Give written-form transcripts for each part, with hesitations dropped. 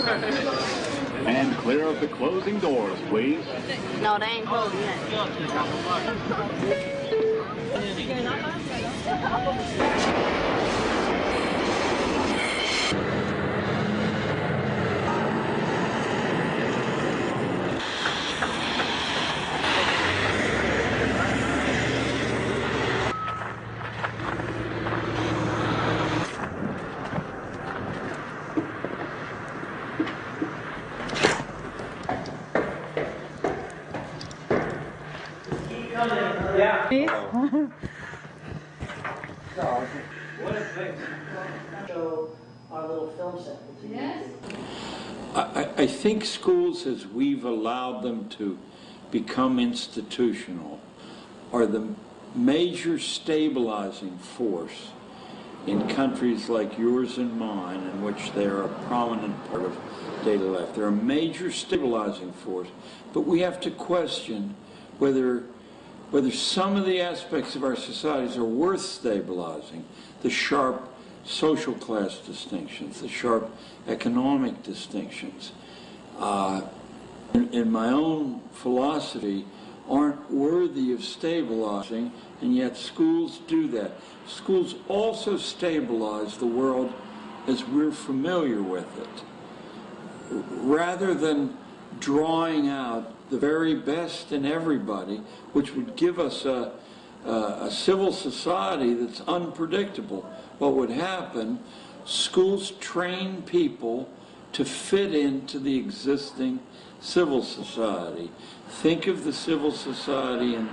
And clear of the closing doors, please. No, they ain't closing yet. I think schools, as we've allowed them to become institutional, are the major stabilizing force in countries like yours and mine, in which they are a prominent part of daily life. They're a major stabilizing force, but we have to question whether some of the aspects of our societies are worth stabilizing. The sharp social class distinctions, the sharp economic distinctions, in my own philosophy, aren't worthy of stabilizing, and yet schools do that. Schools also stabilize the world as we're familiar with it, rather than drawing out the very best in everybody, which would give us a civil society that's unpredictable. What would happen? Schools train people to fit into the existing civil society. Think of the civil society in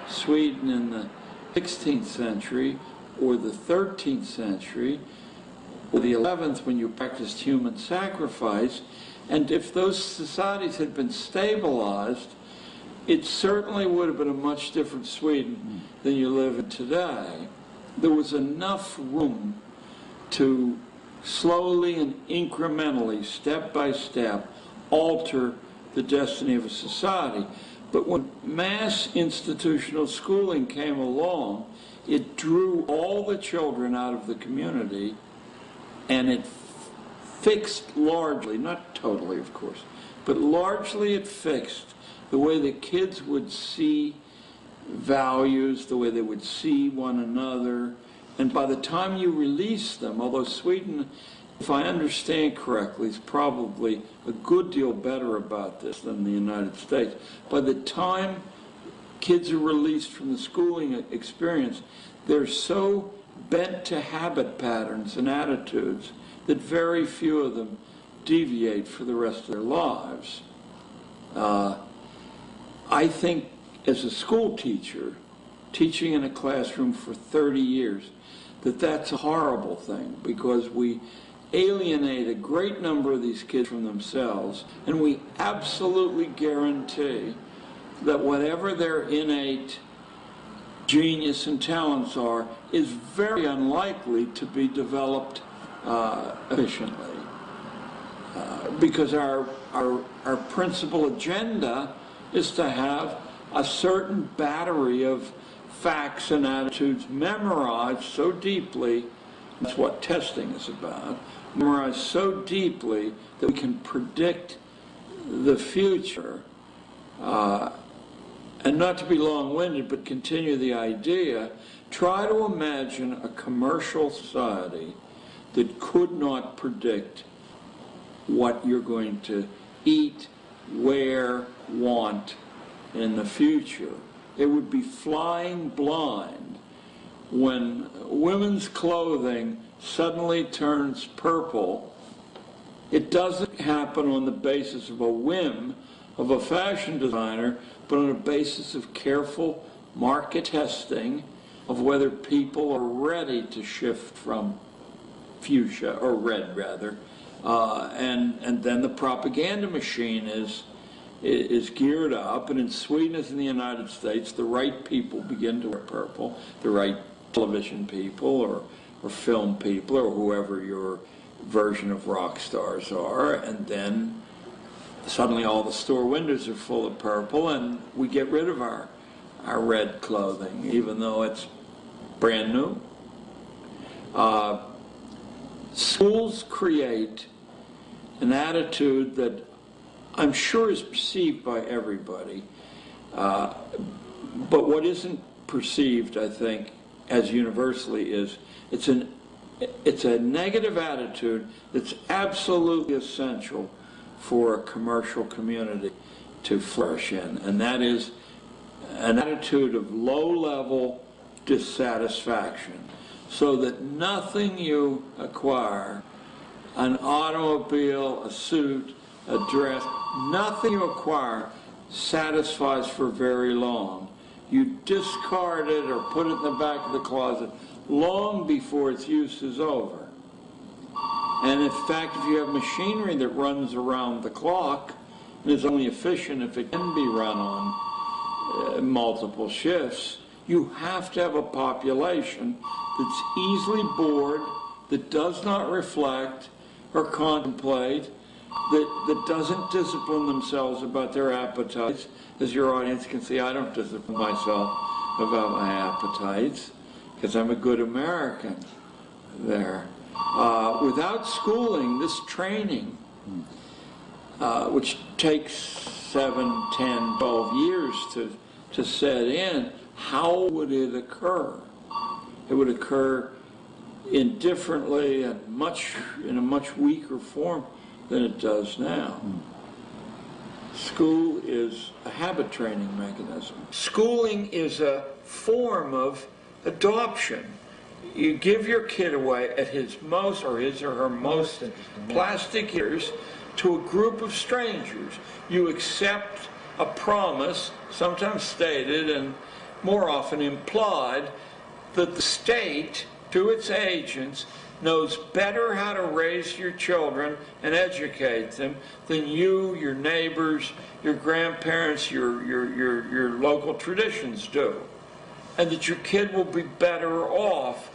Sweden in the 16th century, or the 13th century, or the 11th, when you practiced human sacrifice. And if those societies had been stabilized, it certainly would have been a much different Sweden than you live in today. There was enough room to slowly and incrementally, step by step, alter the destiny of a society. But when mass institutional schooling came along, it drew all the children out of the community, and it fixed largely, not totally of course, but largely it fixed the way the kids would see values, the way they would see one another. And by the time you release them, although Sweden, if I understand correctly, is probably a good deal better about this than the United States, by the time kids are released from the schooling experience, they're so bent to habit patterns and attitudes that very few of them deviate for the rest of their lives. I think as a school teacher, teaching in a classroom for 30 years, that's a horrible thing, because we alienate a great number of these kids from themselves, and we absolutely guarantee that whatever their innate genius and talents are is very unlikely to be developed efficiently. Because our principal agenda is to have a certain battery of facts and attitudes memorized so deeply, that's what testing is about, memorized so deeply that we can predict the future. And not to be long-winded, but continue the idea, try to imagine a commercial society that could not predict what you're going to eat, wear, want in the future. It would be flying blind when women's clothing suddenly turns purple. It doesn't happen on the basis of a whim of a fashion designer, but on a basis of careful market testing of whether people are ready to shift from fuchsia, or red rather, and then the propaganda machine is geared up, and in Sweden as in the United States, the right people begin to wear purple, the right television people or film people or whoever your version of rock stars are, and then suddenly all the store windows are full of purple, and we get rid of our red clothing, even though it's brand new. Schools create an attitude that I'm sure is perceived by everybody, but what isn't perceived, I think, as universally is it's a negative attitude that's absolutely essential for a commercial community to flourish in, and that is an attitude of low-level dissatisfaction, so that nothing you acquire, an automobile, a suit, a dress, nothing you acquire satisfies for very long. You discard it or put it in the back of the closet long before its use is over. And in fact, if you have machinery that runs around the clock and is only efficient if it can be run on multiple shifts, you have to have a population that's easily bored, that does not reflect or contemplate, that doesn't discipline themselves about their appetites. As your audience can see, I don't discipline myself about my appetites because I'm a good American there. Without schooling, this training, which takes 7, 10, 12 years to set in, how would it occur? It would occur indifferently and in a much weaker form than it does now. School is a habit training mechanism. Schooling is a form of adoption. You give your kid away at his or her most plastic years to a group of strangers. You accept a promise, sometimes stated and more often implied, that the state, through its agents, knows better how to raise your children and educate them than you, your neighbors, your grandparents, your local traditions do. And that your kid will be better off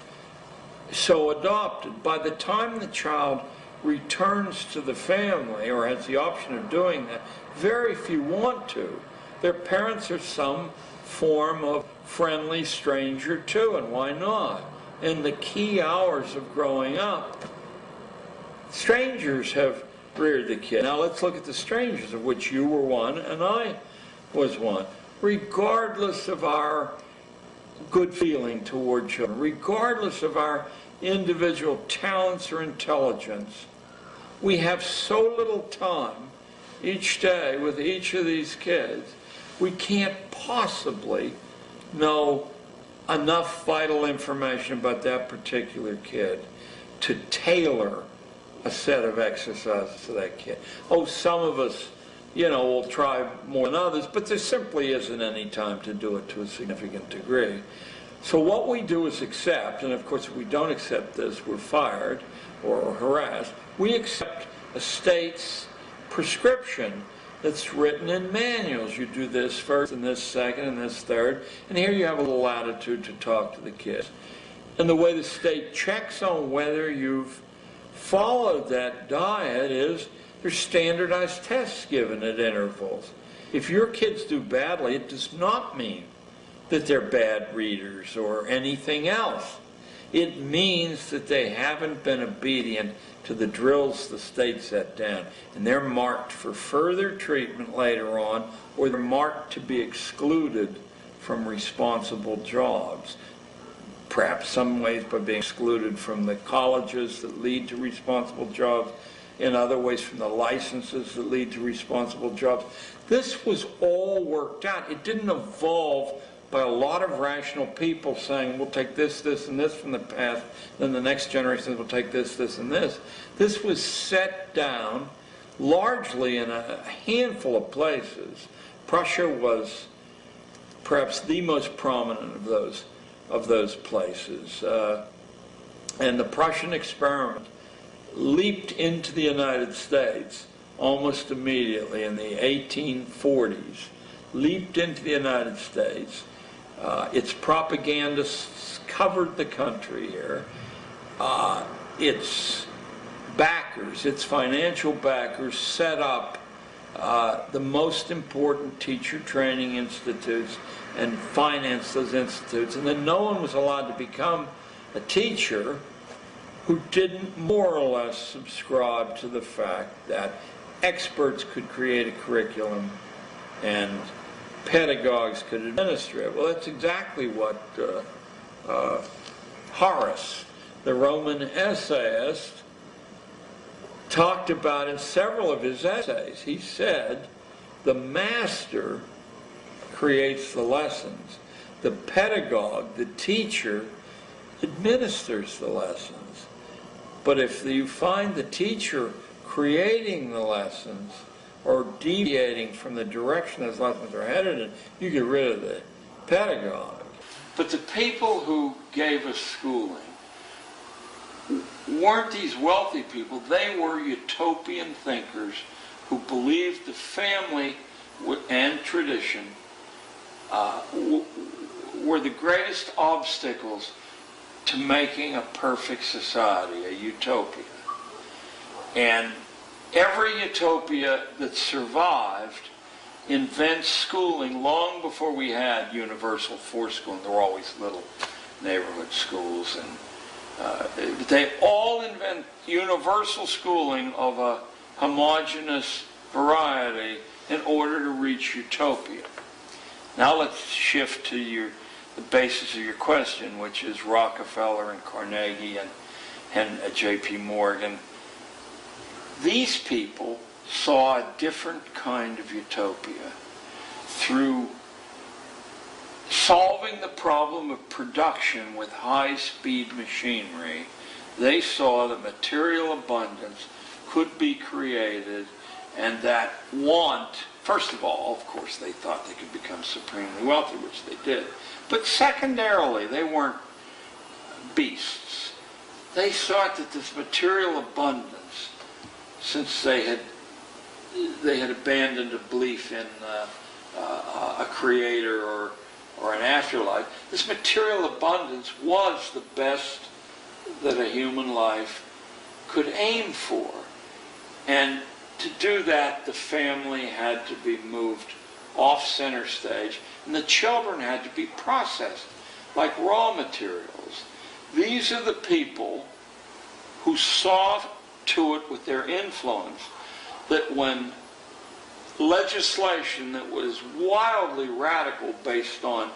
so adopted. By the time the child returns to the family or has the option of doing that, very few want to. Their parents are some form of friendly stranger too, and why not? In the key hours of growing up, strangers have reared the kid. Now let's look at the strangers, of which you were one and I was one. Regardless of our good feeling toward children, regardless of our individual talents or intelligence, we have so little time each day with each of these kids, we can't possibly know enough vital information about that particular kid to tailor a set of exercises to that kid. Oh, some of us, will try more than others, but there simply isn't any time to do it to a significant degree. So what we do is accept, and of course if we don't accept this, we're fired or harassed. We accept a state's prescription that's written in manuals. You do this first, and this second, and this third, and here you have a little latitude to talk to the kids. And the way the state checks on whether you've followed that diet is there's standardized tests given at intervals. If your kids do badly, it does not mean that they're bad readers or anything else. It means that they haven't been obedient to the drills the state set down, and they're marked for further treatment later on, or they're marked to be excluded from responsible jobs. Perhaps some ways by being excluded from the colleges that lead to responsible jobs, in other ways from the licenses that lead to responsible jobs. This was all worked out. It didn't evolve by a lot of rational people saying, we'll take this, this, and this from the past, then the next generation will take this, this, and this. This was set down largely in a handful of places. Prussia was perhaps the most prominent of those places. And the Prussian experiment leaped into the United States almost immediately in the 1840s, leaped into the United States. Its propagandists covered the country here. Its backers, its financial backers, set up the most important teacher training institutes and financed those institutes. And then no one was allowed to become a teacher who didn't more or less subscribe to the fact that experts could create a curriculum and pedagogues could administer it. Well, that's exactly what Horace, the Roman essayist, talked about in several of his essays. He said, the master creates the lessons. The pedagogue, the teacher, administers the lessons. But if you find the teacher creating the lessons or deviating from the direction those lessons are headed in, you get rid of the pedagogue. But the people who gave us schooling weren't these wealthy people. They were utopian thinkers who believed the family and tradition were the greatest obstacles to making a perfect society, a utopia. And every utopia that survived invents schooling long before we had universal force schooling. There were always little neighborhood schools, and they all invent universal schooling of a homogeneous variety in order to reach utopia. Now let's shift to the basis of your question, which is Rockefeller and Carnegie and J.P. Morgan. These people saw a different kind of utopia through solving the problem of production with high-speed machinery. They saw that material abundance could be created, and that want, first of all, of course, they thought they could become supremely wealthy, which they did. But secondarily, they weren't beasts. They thought that this material abundance, since they had abandoned a belief in a creator or an afterlife, this material abundance was the best that a human life could aim for. And to do that, the family had to be moved off center stage, and the children had to be processed like raw materials. These are the people who saw to it with their influence that when legislation that was wildly radical based on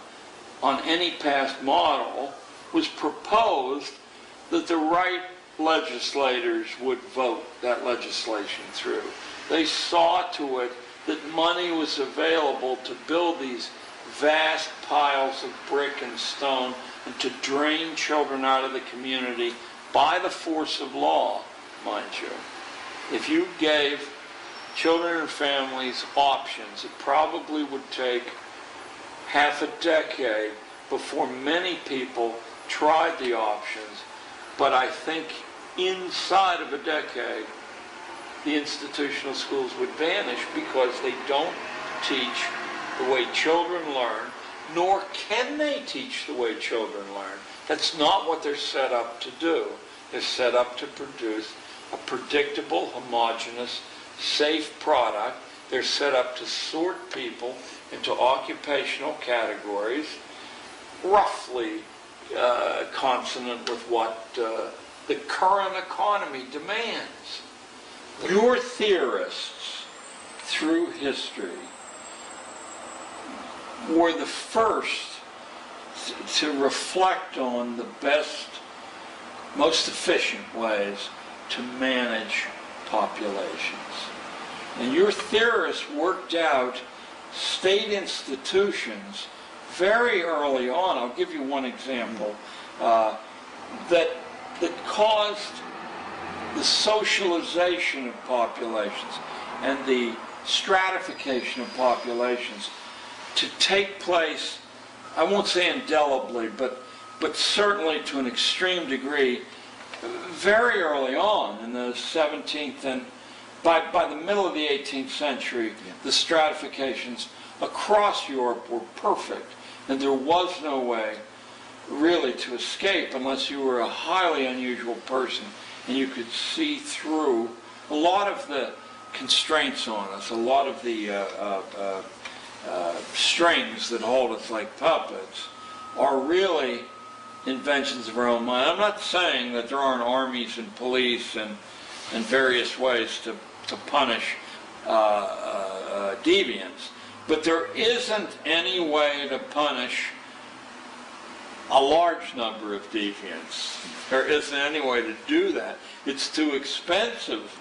any past model was proposed, that the right legislators would vote that legislation through. They saw to it that money was available to build these vast piles of brick and stone and to drain children out of the community by the force of law, mind you. If you gave children and families options, it probably would take half a decade before many people tried the options. But I think inside of a decade, the institutional schools would vanish because they don't teach the way children learn, nor can they teach the way children learn. That's not what they're set up to do. They're set up to produce a predictable, homogeneous, safe product. They're set up to sort people into occupational categories, roughly consonant with what the current economy demands. Your theorists, through history, were the first to reflect on the best, most efficient ways to manage populations. And your theorists worked out state institutions very early on. I'll give you one example that caused the socialization of populations and the stratification of populations to take place, I won't say indelibly, but certainly to an extreme degree, very early on in the 17th and by the middle of the 18th century, the stratifications across Europe were perfect, and there was no way really to escape unless you were a highly unusual person and you could see through a lot of the constraints on us, a lot of the strings that hold us like puppets are really inventions of our own mind. I'm not saying that there aren't armies and police and various ways to punish deviants, but there isn't any way to punish a large number of deviants. There isn't any way to do that. It's too expensive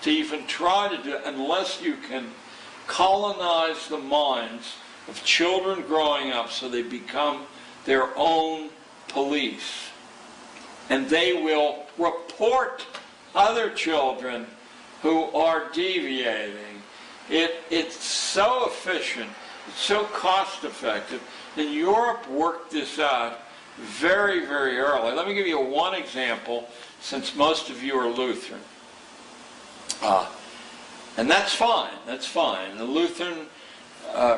to even try to do it unless you can colonize the minds of children growing up so they become their own police. And they will report other children who are deviating. It's so efficient, it's so cost effective. And Europe worked this out very, very early. Let me give you one example, since most of you are Lutheran. And that's fine, that's fine. The Lutheran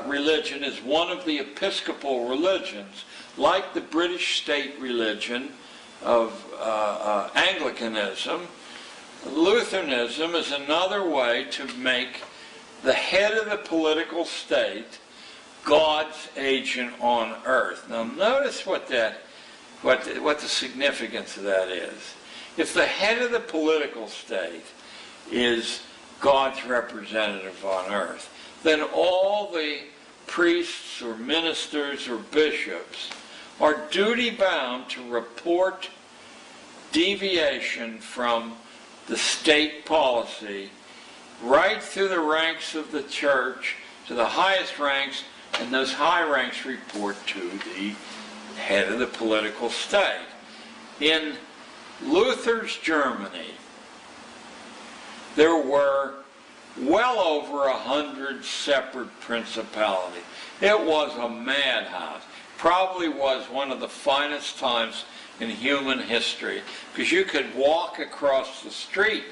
religion is one of the Episcopal religions, like the British state religion of Anglicanism. Lutheranism is another way to make the head of the political state God's agent on earth. Now notice what the significance of that is. If the head of the political state is God's representative on earth, then all the priests or ministers or bishops are duty-bound to report deviation from the state policy right through the ranks of the church to the highest ranks, and those high ranks report to the head of the political state. In Luther's Germany, there were well over 100 separate principalities. It was a madhouse. Probably was one of the finest times in human history, because you could walk across the street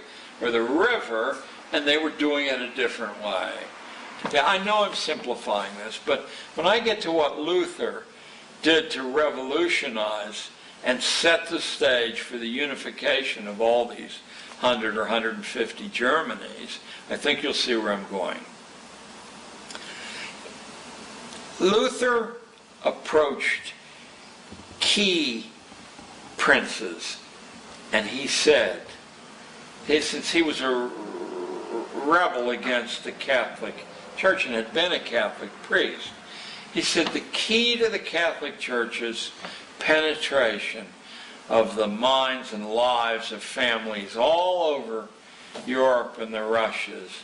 or the river and they were doing it a different way. Yeah, I know I'm simplifying this, but when I get to what Luther did to revolutionize and set the stage for the unification of all these 100 or 150 Germanys, I think you'll see where I'm going. Luther approached key princes, and he said, since he was a rebel against the Catholic Church and had been a Catholic priest, he said the key to the Catholic Church's penetration of the minds and lives of families all over Europe and the Russias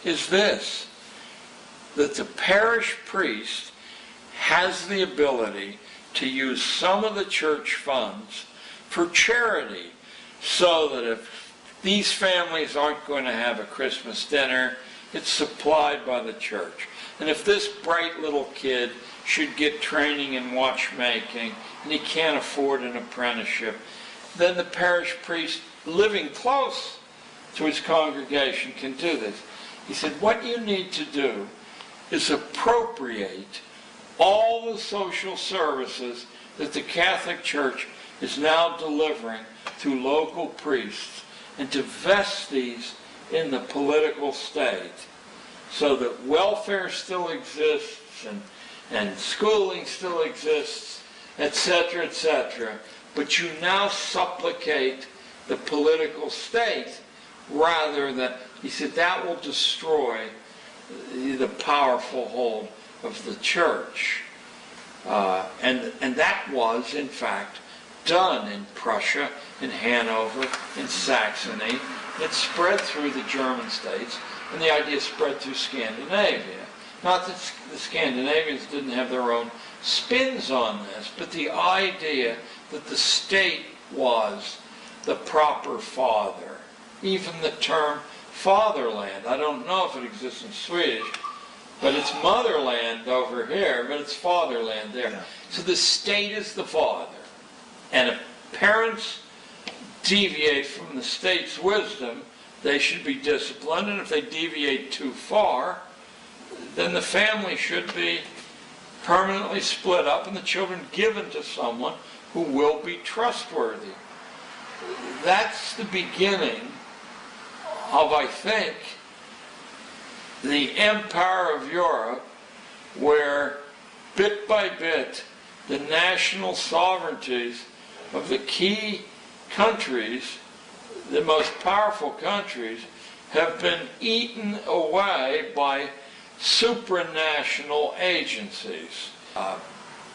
is this, that the parish priest has the ability to use some of the church funds for charity, so that if these families aren't going to have a Christmas dinner, it's supplied by the church. And if this bright little kid should get training in watchmaking and he can't afford an apprenticeship, then the parish priest living close to his congregation can do this. He said, what you need to do is appropriate all the social services that the Catholic Church is now delivering through local priests, and to vest these in the political state, so that welfare still exists and schooling still exists, etc., etc. But you now supplicate the political state rather than, he said, that will destroy the powerful hold of the church. And that was, in fact, done in Prussia, in Hanover, in Saxony. It spread through the German states, and the idea spread through Scandinavia. Not that the Scandinavians didn't have their own spins on this, but the idea that the state was the proper father. Even the term fatherland, I don't know if it exists in Swedish, but it's motherland over here, but it's fatherland there. Yeah. So the state is the father. And if parents deviate from the state's wisdom, they should be disciplined, and if they deviate too far, then the family should be permanently split up and the children given to someone who will be trustworthy. That's the beginning of, I think, the empire of Europe, where bit by bit the national sovereignties of the key countries, the most powerful countries, have been eaten away by supranational agencies.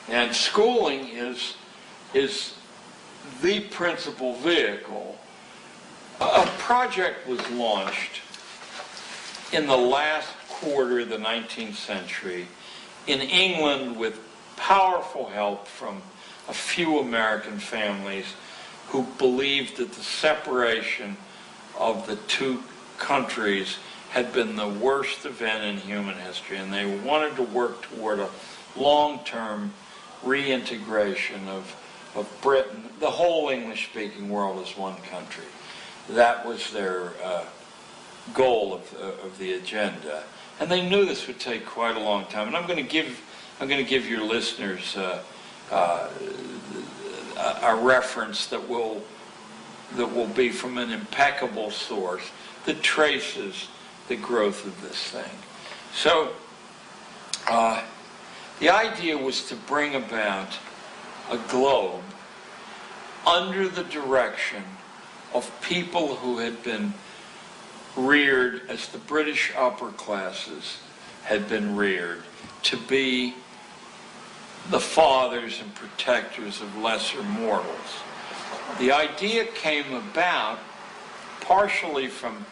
And schooling is the principal vehicle. A project was launched in the last quarter of the 19th century in England with powerful help from a few American families who believed that the separation of the two countries had been the worst event in human history, and they wanted to work toward a long-term reintegration of Britain, the whole English-speaking world, as one country. That was their goal of the agenda, and they knew this would take quite a long time. And I'm going to give your listeners a reference that will be from an impeccable source that traces the growth of this thing. So the idea was to bring about a globe under the direction of people who had been reared as the British upper classes had been reared, to be the fathers and protectors of lesser mortals. The idea came about partially from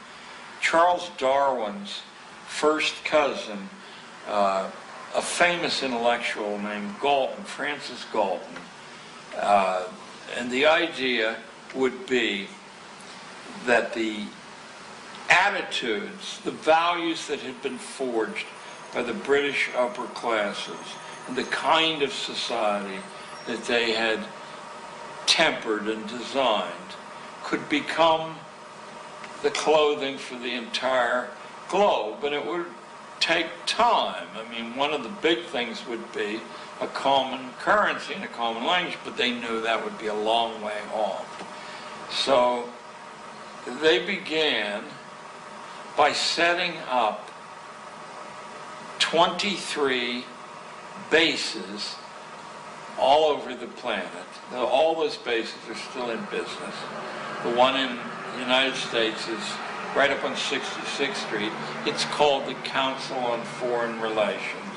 Charles Darwin's first cousin, a famous intellectual named Galton, Francis Galton. And the idea would be that the attitudes, the values that had been forged by the British upper classes, and the kind of society that they had tempered and designed, could become the clothing for the entire globe. And it would take time. I mean, one of the big things would be a common currency and a common language, but they knew that would be a long way off. So they began by setting up 23 bases all over the planet. All those bases are still in business. The one in the United States is right up on 66th Street. It's called the Council on Foreign Relations.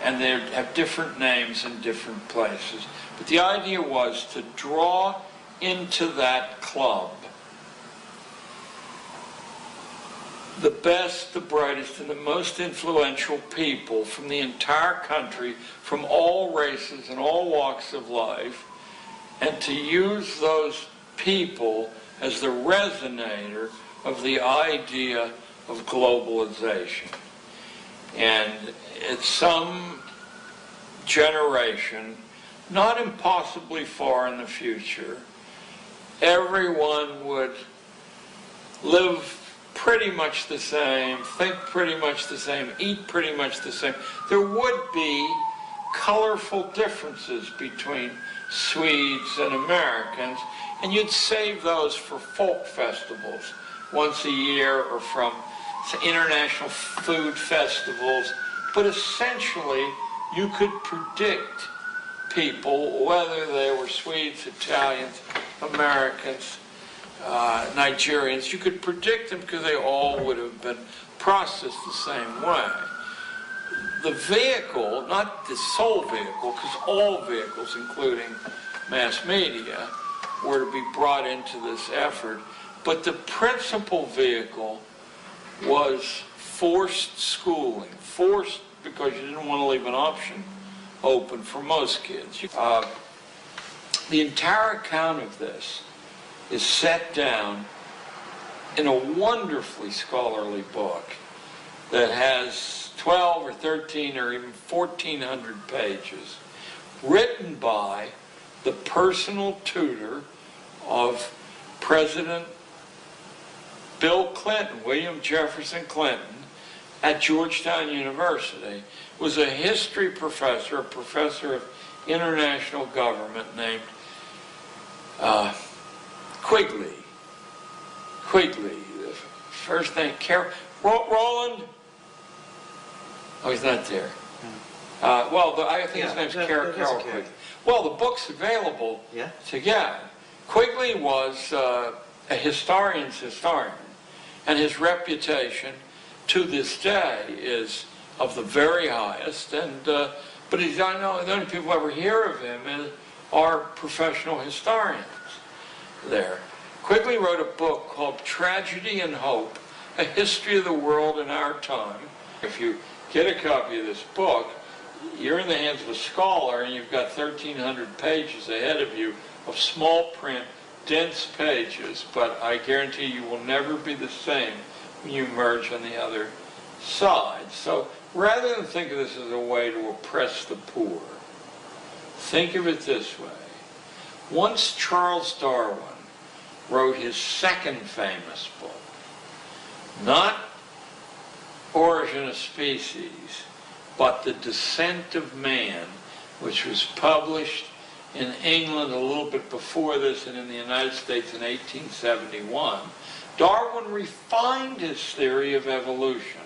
And they have different names in different places. But the idea was to draw into that club the best, the brightest, and the most influential people from the entire country, from all races and all walks of life, and to use those people as the resonator of the idea of globalization. And at some generation, not impossibly far in the future, everyone would live pretty much the same, think pretty much the same, eat pretty much the same. There would be colorful differences between Swedes and Americans, and you'd save those for folk festivals once a year, or from international food festivals. But essentially, you could predict people, whether they were Swedes, Italians, Americans, Nigerians. You could predict them because they all would have been processed the same way. The vehicle, not the sole vehicle, because all vehicles, including mass media, were to be brought into this effort, but the principal vehicle was forced schooling. Forced because you didn't want to leave an option open for most kids. The entire account of this is set down in a wonderfully scholarly book that has 12 or 13 or even 1,400 pages, written by the personal tutor of President Bill Clinton, William Jefferson Clinton, at Georgetown University. Was a history professor, a professor of international government named Quigley. The first name, Roland? Oh, he's not there. I think his name's Carol Quigley. Well, the book's available Yeah. to get. Quigley was a historian's historian, and his reputation to this day is of the very highest. And but he's, I know the only people who ever hear of him are professional historians there. Quigley wrote a book called Tragedy and Hope, A History of the World in Our Time. If you get a copy of this book, you're in the hands of a scholar, and you've got 1,300 pages ahead of you of small print, dense pages, but I guarantee you will never be the same when you emerge on the other side. So rather than think of this as a way to oppress the poor, think of it this way. Once Charles Darwin wrote his second famous book, not Origin of Species, but The Descent of Man, which was published in England a little bit before this and in the United States in 1871, Darwin refined his theory of evolution.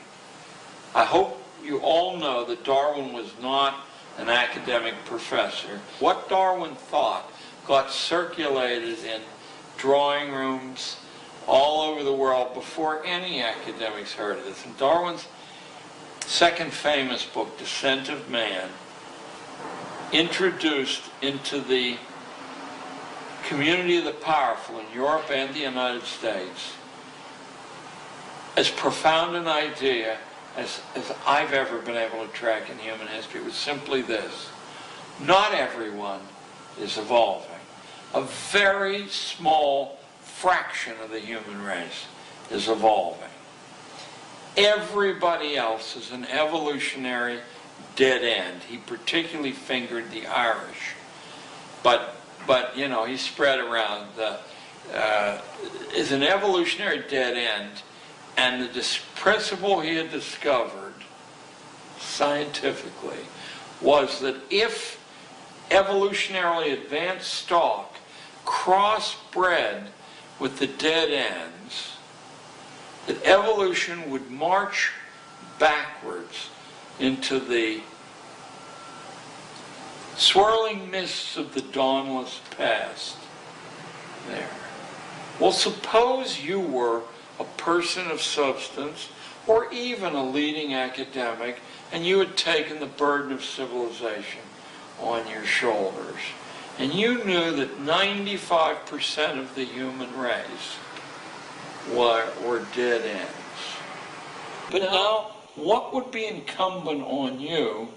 I hope you all know that Darwin was not an academic professor. What Darwin thought got circulated in drawing rooms all over the world before any academics heard of this. And Darwin's second famous book, Descent of Man, introduced into the community of the powerful in Europe and the United States as profound an idea as I've ever been able to track in human history. It was simply this: not everyone is evolving. A very small fraction of the human race is evolving. Everybody else is an evolutionary dead end. He particularly fingered the Irish, but you know, he spread around is an evolutionary dead end. And the principle he had discovered scientifically was that if evolutionarily advanced stock crossbred with the dead ends, that evolution would march backwards into the swirling mists of the dawnless past there. Well, suppose you were a person of substance, or even a leading academic, and you had taken the burden of civilization on your shoulders, and you knew that 95% of the human race were dead ends. But now, what would be incumbent on you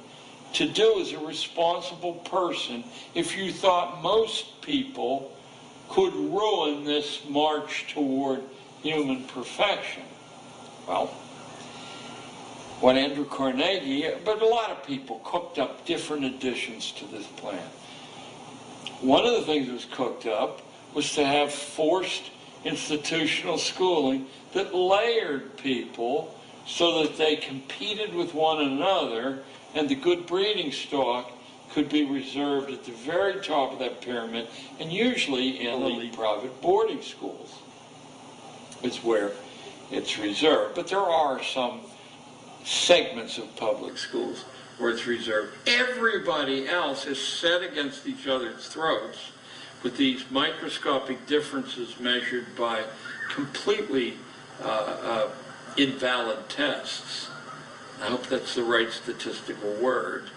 to do as a responsible person if you thought most people could ruin this march toward human perfection? Well, what Andrew Carnegie, but a lot of people, cooked up different additions to this plan. One of the things that was cooked up was to have forced institutional schooling that layered people so that they competed with one another, and the good breeding stock could be reserved at the very top of that pyramid, and usually in elite private boarding schools is where it's reserved. But there are some segments of public schools where it's reserved. Everybody else is set against each other's throats with these microscopic differences measured by completely invalid tests. I hope that's the right statistical word.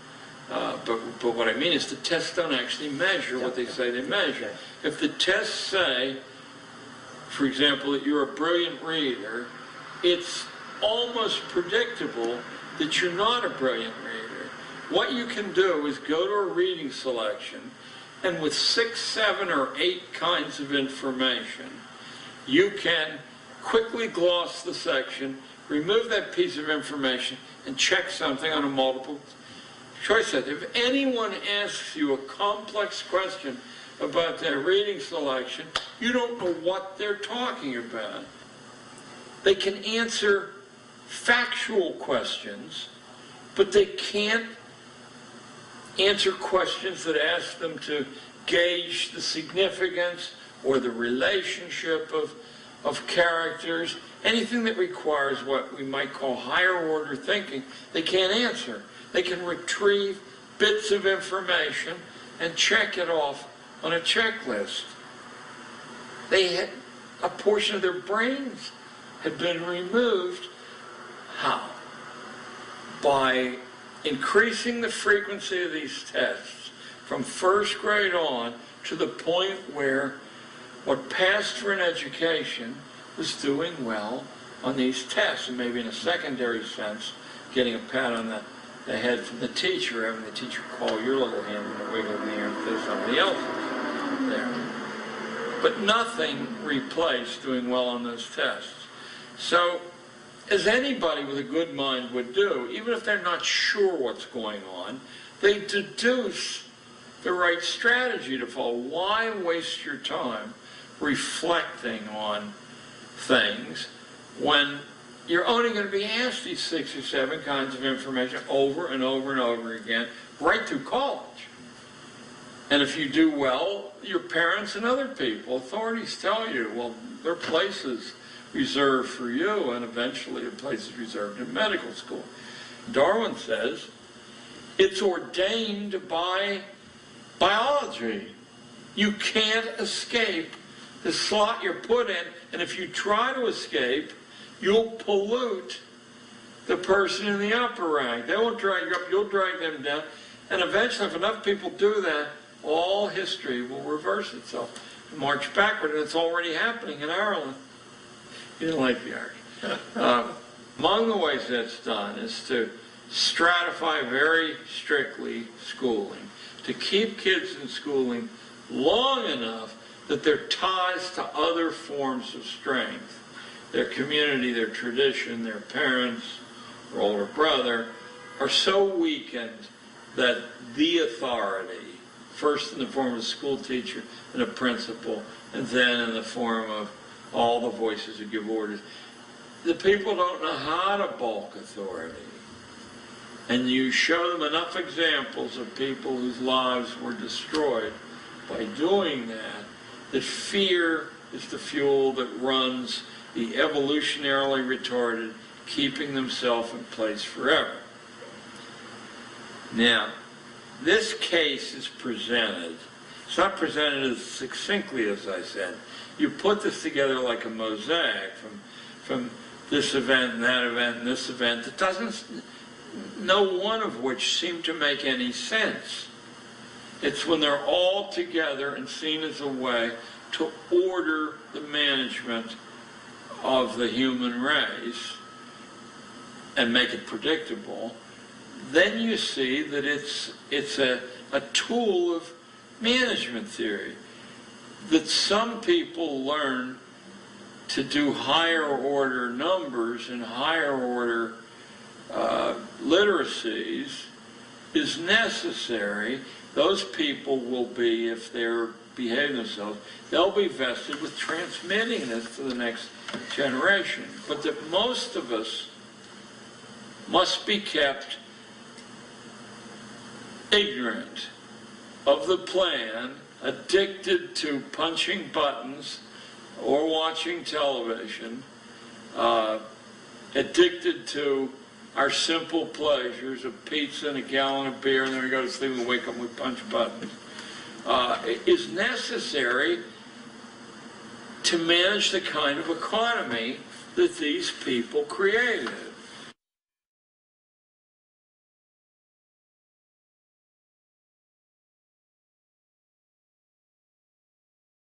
But what I mean is the tests don't actually measure what they say they measure. If the tests say, for example, that you're a brilliant reader, it's almost predictable that you're not a brilliant reader. What you can do is go to a reading selection, and with 6, 7, or 8 kinds of information, you can quickly gloss the section, remove that piece of information, and check something on a multiple choice test. If anyone asks you a complex question about their reading selection, you don't know what they're talking about. They can answer factual questions, but they can't answer questions that ask them to gauge the significance or the relationship of characters. Anything that requires what we might call higher order thinking, they can't answer. They can retrieve bits of information and check it off on a checklist. They had a portion of their brains had been removed. How? By increasing the frequency of these tests from first grade on to the point where what passed for an education was doing well on these tests, and maybe in a secondary sense, getting a pat on the head from the teacher, having the teacher call your little hand and a wiggle in the air and say somebody else's there. But nothing replaced doing well on those tests. So, as anybody with a good mind would do, even if they're not sure what's going on, they deduce the right strategy to follow. Why waste your time reflecting on things when you're only going to be asked these 6 or 7 kinds of information over and over and over again, right through college? And if you do well, your parents and other people, authorities tell you, well, there are places reserved for you, and eventually a place is reserved in medical school. Darwin says it's ordained by biology. You can't escape the slot you're put in, and if you try to escape, you'll pollute the person in the upper rank. They won't drag you up, you'll drag them down, and eventually, if enough people do that, all history will reverse itself and march backward, and it's already happening in Ireland. You didn't like the Irish. Among the ways that's done is to stratify very strictly schooling, to keep kids in schooling long enough that their ties to other forms of strength, their community, their tradition, their parents, their older brother, are so weakened that the authority, first in the form of a school teacher and a principal, and then in the form of all the voices who give orders, the people don't know how to bulk authority. And you show them enough examples of people whose lives were destroyed by doing that, that fear is the fuel that runs the evolutionarily retarded, keeping themselves in place forever. Now, this case is presented. It's not presented as succinctly as I said. You put this together like a mosaic from this event and that event and this event that doesn't, no one of which seem to make any sense. It's when they're all together and seen as a way to order the management of the human race and make it predictable, then you see that it's a tool of management theory, that some people learn to do higher order numbers and higher order literacies is necessary. Those people will be, if they're behaving themselves, they'll be vested with transmitting this to the next generation. But that most of us must be kept ignorant of the plan, addicted to punching buttons or watching television, addicted to our simple pleasures of pizza and a gallon of beer, and then we go to sleep and wake up and we punch buttons, is necessary to manage the kind of economy that these people created.